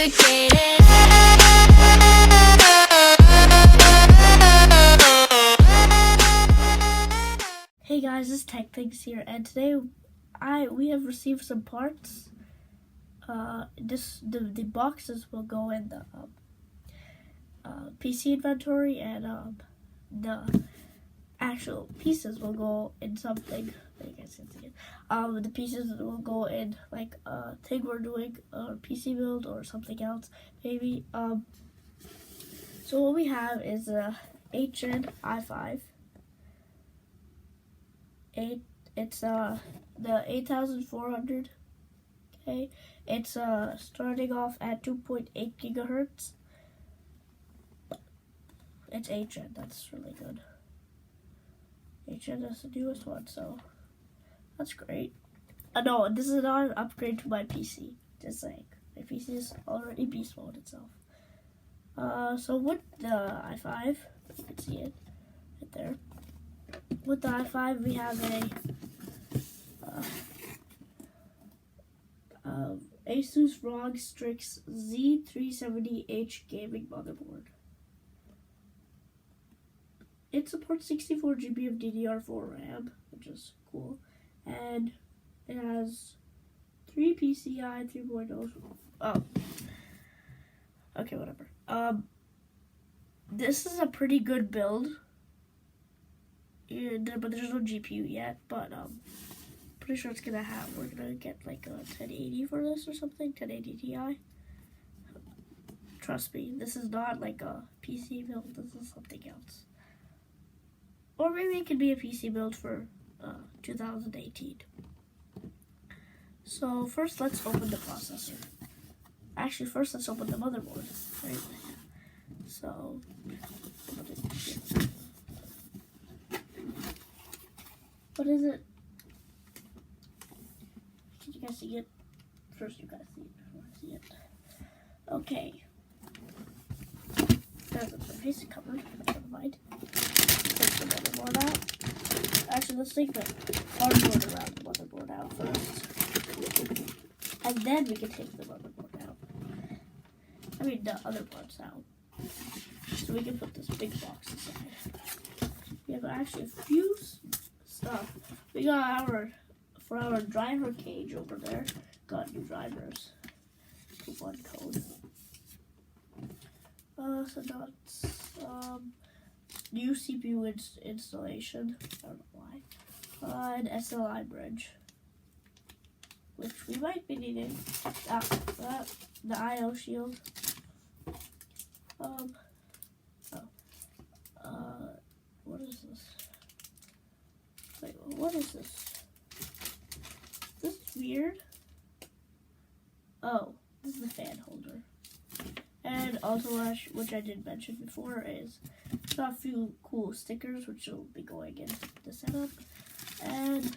complicated. Hey guys, this is Tech Things here, and today we have received some parts. The boxes will go in the PC inventory, and the actual pieces will go in something. You guys can see it. The pieces will go in like a thing we're doing, a PC build or something else, maybe. So what we have is a HN i5. It's the 8400. Okay, it's starting off at 2.8 gigahertz. It's HN. That's really good. HN is the newest one, so that's great. No, this is not an upgrade to my PC. Just like my PC is already beast mode itself. So with the i5, you can see it right there. With the i5, we have a Asus ROG Strix Z370H gaming motherboard. It supports 64 GB of DDR4 RAM, which is cool, and it has 3 PCI 3.0. Oh, okay, whatever. This is a pretty good build. But there's no GPU yet, but pretty sure we're gonna get like a 1080 for this or something, 1080 Ti. Trust me, this is not like a PC build, this is something else. Or maybe it could be a PC build for 2018. So first let's open the processor. Actually, first let's open the motherboard, right? So, what is it? Can you guys see it? First you guys see it before I see it. Okay. There's the basic cover. Never mind. Take the motherboard out. Actually, let's take the hardboard around the motherboard out first. And then we can take the motherboard out. I mean, the other parts out. So we can put this big box inside. We have actually a few stuff. We got for our driver cage over there. Got new drivers. Coupon code. So that's new CPU installation. I don't know why. An SLI bridge, which we might be needing. The IO shield. What is this? Wait, what is this? This is weird. Oh, this is the fan holder. And also, which I did mention before, is got a few cool stickers which will be going in the setup, and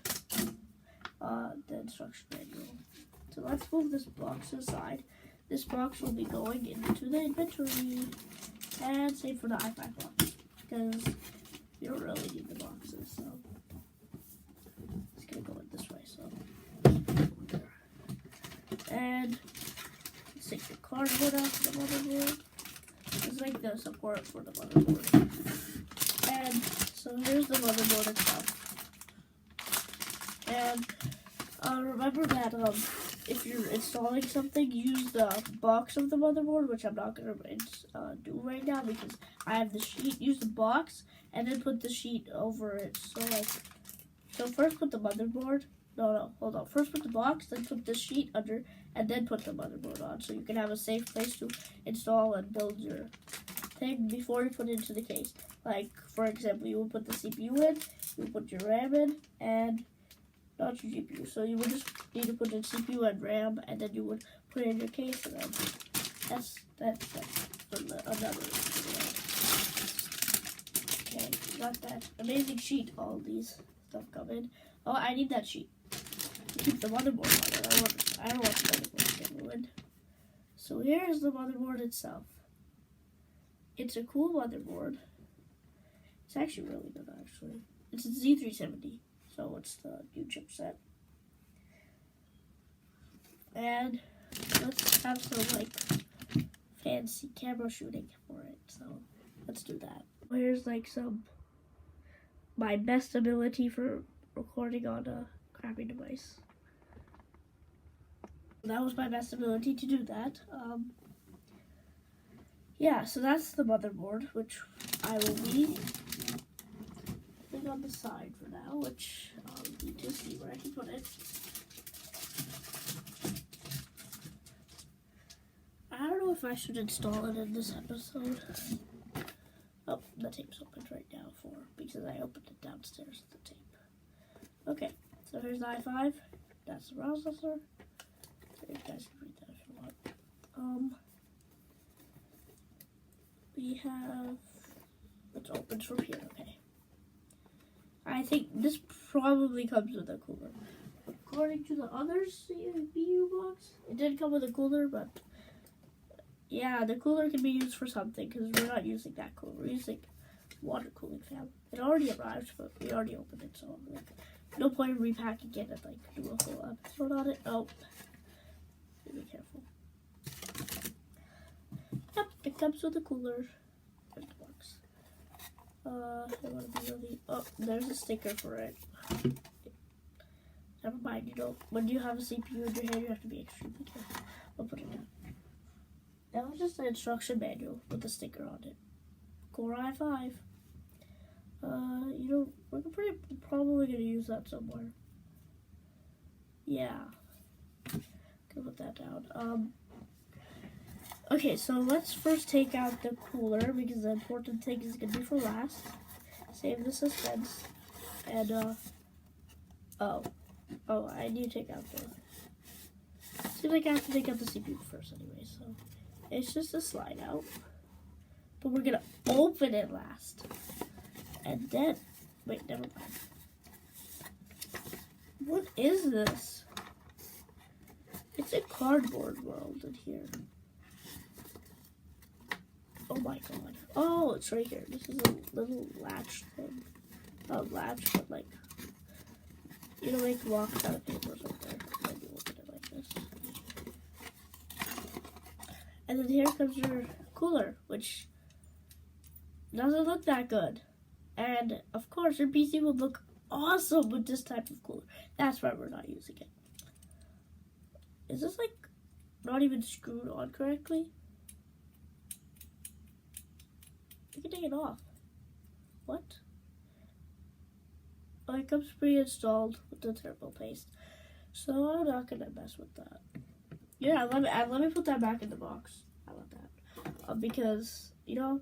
the instruction manual. So let's move this box aside. This box will be going into the inventory, and same for the i5 box, because you don't really need the boxes, so it's gonna go in this way, so and let's take the cardboard out of the motherboard. It's like the support for the motherboard. And so here's the motherboard itself. And remember that if you're installing something, use the box of the motherboard, which I'm not gonna do right now because I have the sheet. Use the box and then put the sheet over it. So first put the motherboard. No, hold on. First put the box, then put the sheet under, and then put the motherboard on, so you can have a safe place to install and build your thing before you put it into the case. Like, for example, you will put the CPU in, you will put your RAM in, and not your GPU. So you would just need to put in CPU and RAM, and then you would put it in your case, and then that's for another video. Okay, got that amazing sheet. All these stuff come in. Oh, I need that sheet. Keep the motherboard on it. I don't want the motherboard to get ruined. So here's the motherboard itself. It's a cool motherboard. It's actually really good, actually. It's a Z370, so it's the new chipset. And let's have some fancy camera shooting for it. So let's do that. Here's like my best ability for recording on a crappy device. That was my best ability to do that. Yeah, so that's the motherboard, which I will be putting on the side for now, which I'll need to see where I can put it. I don't know if I should install it in this episode. Oh, the tape's open right now because I opened it downstairs, the tape. Okay, so here's the i5. That's the processor. You guys can read that if you want. We have, let's open from here, okay. I think this probably comes with a cooler. According to the other CPU box, it did come with a cooler, but yeah, the cooler can be used for something because we're not using that cooler. We're using water cooling fan. It already arrived, but we already opened it, so like, no point in repacking it and like do a whole episode on it. Oh, be careful. Yep, it comes with a cooler. There's the box. I want to be really. Oh, there's a sticker for it. Never mind. You know, when you have a CPU in your hand, you have to be extremely careful. I'll put it down. That was just an instruction manual with a sticker on it. Core i5. You know, we're probably gonna use that somewhere. Yeah. Can put that down. Okay, so let's first take out the cooler because the important thing is gonna be for last. Save the suspense. And oh, I need to take out the. Seems like I have to take out the CPU first anyway, so it's just a slide out. But we're gonna open it last. And then, wait, never mind. What is this? It's a cardboard world in here. Oh my god. Oh, it's right here. This is a little latch thing. Not latch, but like, you know, make locks out of papers right there. Then you open it like this. And then here comes your cooler, which doesn't look that good. And of course, your PC would look awesome with this type of cooler. That's why we're not using it. Is this like not even screwed on correctly? You can take it off. What? Oh, it comes pre-installed with the turbo paste. So I'm not gonna mess with that. Yeah, let me put that back in the box. How about that? Because, you know,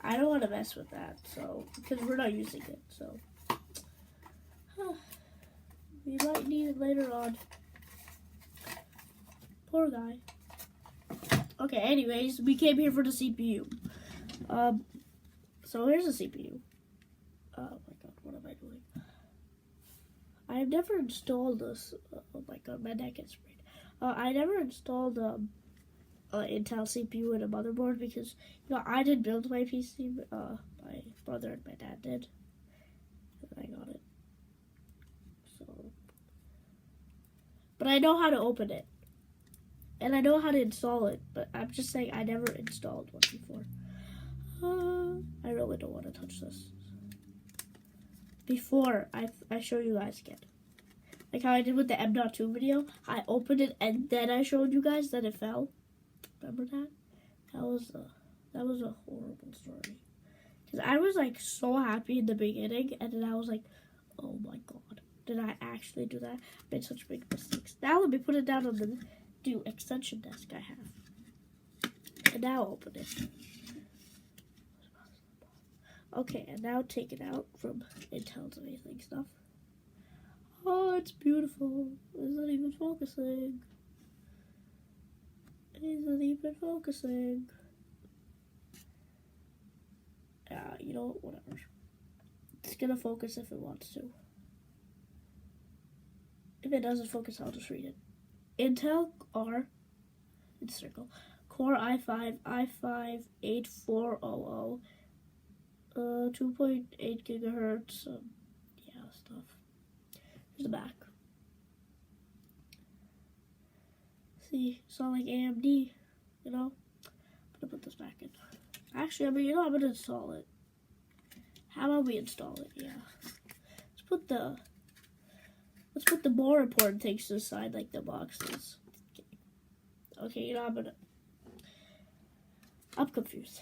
I don't want to mess with that, so, because we're not using it, so. We might need it later on. Poor guy. Okay, anyways, we came here for the CPU. So here's the CPU. Oh my god, what am I doing? I have never installed this. Oh my god, my neck is sprayed. I never installed Intel CPU in a motherboard because, you know, I didn't build my PC. My brother and my dad did, and I got it. So, but I know how to open it, and I know how to install it. But I'm just saying I never installed one before. I really don't want to touch this before I show you guys again. Like how I did with the M.2 video. I opened it and then I showed you guys that it fell. Remember that? That was a horrible story. Because I was like so happy in the beginning, and then I was like, oh my god, did I actually do that? I made such big mistakes. Now let me put it down on the new extension desk I have. And now open it. Okay, and now take it out from Intel's amazing stuff. Oh, it's beautiful. It's not even focusing. Isn't even focusing. You know, whatever. It's gonna focus if it wants to. If it doesn't focus, I'll just read it. Intel R, it's circle, Core i5, i5-8400, 2.8 gigahertz, yeah, stuff. Here's the back. See, it's not like AMD, you know? gonna put this back in. Actually, I mean, you know, I'm gonna install it. How about we install it? Yeah. Let's put the more important things to the side, like the boxes. Okay, you know, I'm confused.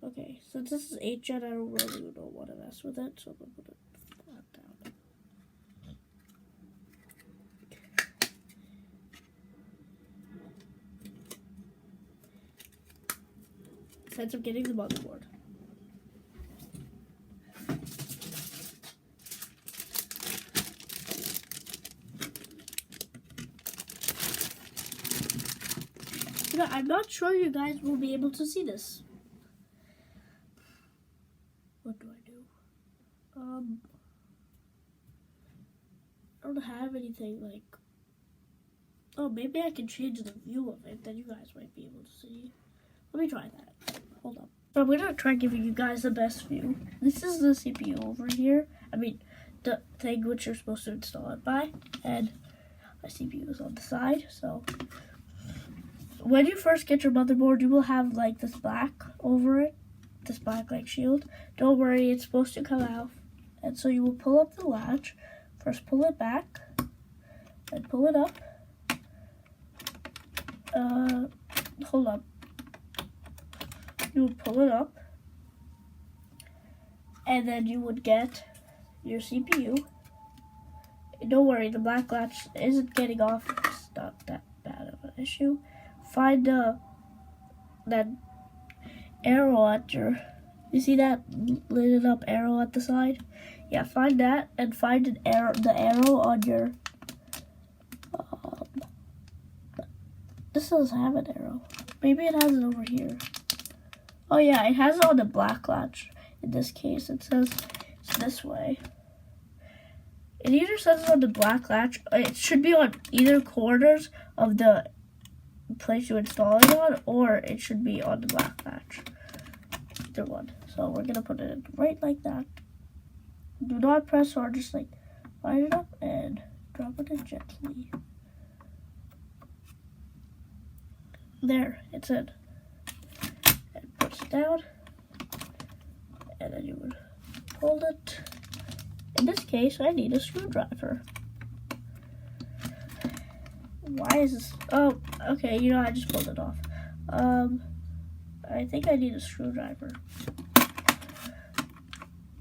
Okay, since this is 8-gen, I don't really want to mess with it, so I'm gonna put it flat down. Since I'm getting the motherboard. You know, I'm not sure you guys will be able to see this. What do I do? I don't have anything like... Oh, maybe I can change the view of it, then you guys might be able to see. Let me try that. Hold up. So I'm gonna try giving you guys the best view. This is the CPU over here. I mean, the thing which you're supposed to install it by. And my CPU is on the side, so... When you first get your motherboard, you will have like this black over it. This black like shield. Don't worry, it's supposed to come out. And so you will pull up the latch. First pull it back. Then pull it up. Hold up. You would pull it up. And then you would get your CPU. Don't worry, the black latch isn't getting off. It's not that bad of an issue. Find that arrow at your, you see that lit up arrow at the side? Yeah, find that and find the arrow on your, this doesn't have an arrow. Maybe it has it over here. Oh yeah, it has it on the black latch. In this case, it says it's this way. It either says it on the black latch, it should be on either corners of the place you install it on, or it should be on the black latch. Either one. So we're gonna put it in right like that. Do not press or just like line it up and drop it in gently. There, it's in. And push it down. And then you would hold it. In this case, I need a screwdriver. Why is this? Oh, okay, you know, I just pulled it off. I think I need a screwdriver.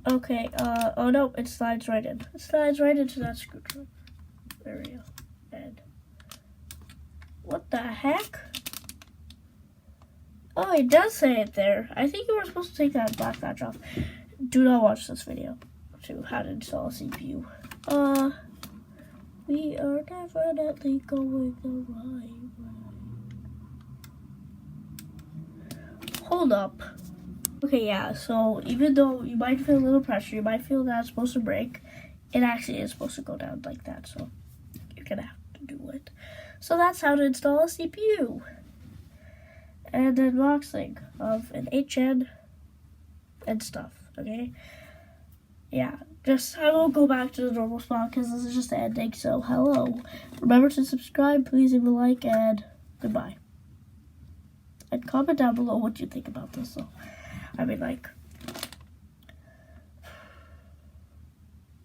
Okay, oh no, it slides right in. It slides right into that screwdriver. There we go. And what the heck? Oh, it does say it there. I think you were supposed to take that black latch off. Do not watch this video to how to install a CPU. We are definitely going the right way. Hold up. Okay, yeah, so even though you might feel a little pressure, you might feel that it's supposed to break, it actually is supposed to go down like that, so you're gonna have to do it. So that's how to install a CPU. And an unboxing of an 8-gen and stuff, okay? Yeah, I won't go back to the normal spot because this is just the ending, so hello. Remember to subscribe, please leave a like, and goodbye. And comment down below what you think about this, so, I mean, like,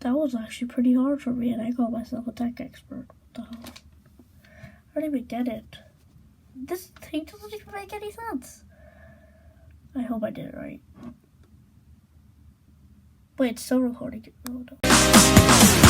that was actually pretty hard for me, and I call myself a tech expert. What the hell? I don't even get it. This thing doesn't even make any sense. I hope I did it right. Wait, it's still recording. Oh, no.